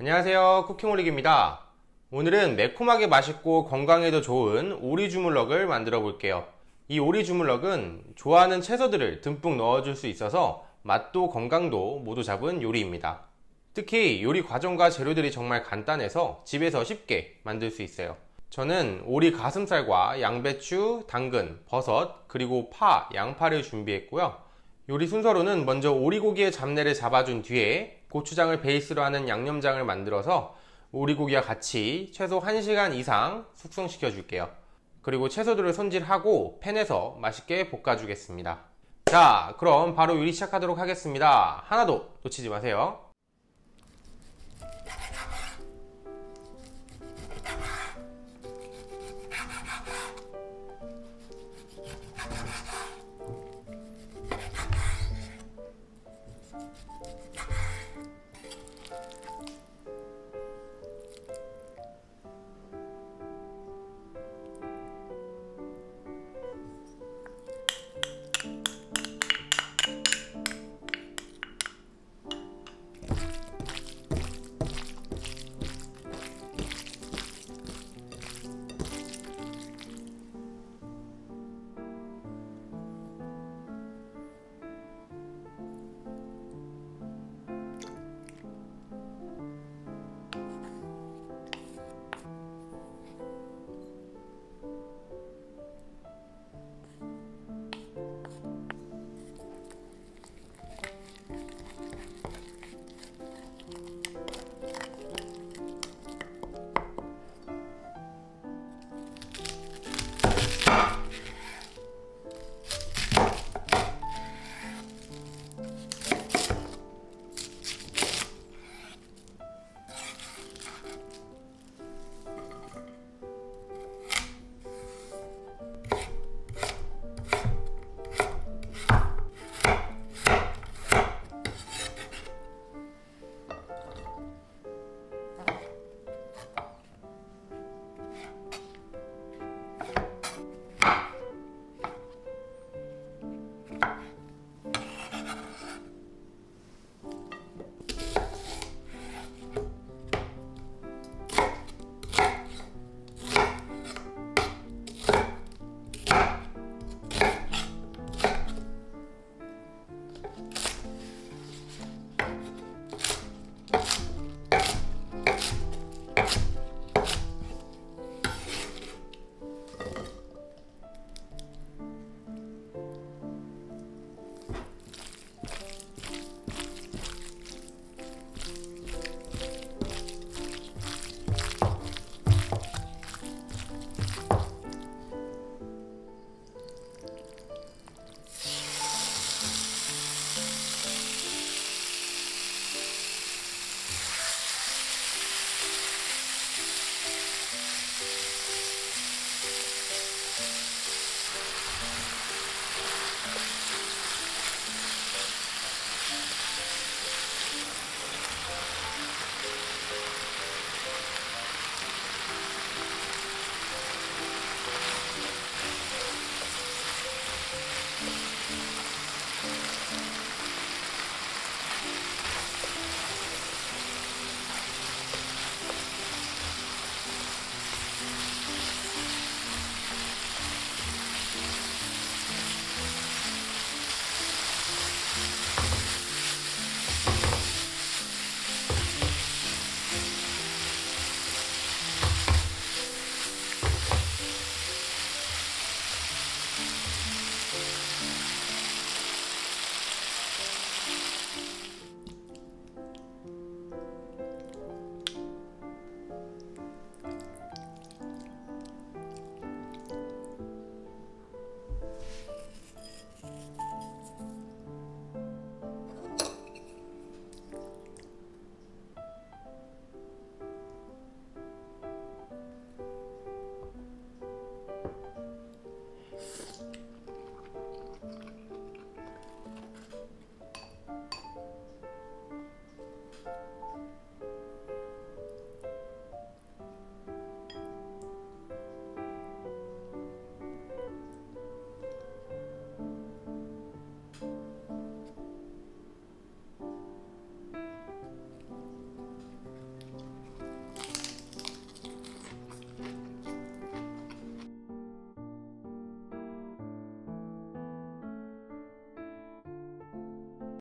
안녕하세요, 쿠킹홀릭입니다. 오늘은 매콤하게 맛있고 건강에도 좋은 오리 주물럭을 만들어 볼게요. 이 오리 주물럭은 좋아하는 채소들을 듬뿍 넣어줄 수 있어서 맛도 건강도 모두 잡은 요리입니다. 특히 요리 과정과 재료들이 정말 간단해서 집에서 쉽게 만들 수 있어요. 저는 오리 가슴살과 양배추, 당근, 버섯, 그리고 파, 양파를 준비했고요. 요리 순서로는 먼저 오리고기의 잡내를 잡아준 뒤에 고추장을 베이스로 하는 양념장을 만들어서 오리고기와 같이 최소 1시간 이상 숙성시켜 줄게요. 그리고 채소들을 손질하고 팬에서 맛있게 볶아 주겠습니다. 자, 그럼 바로 요리 시작하도록 하겠습니다. 하나도 놓치지 마세요.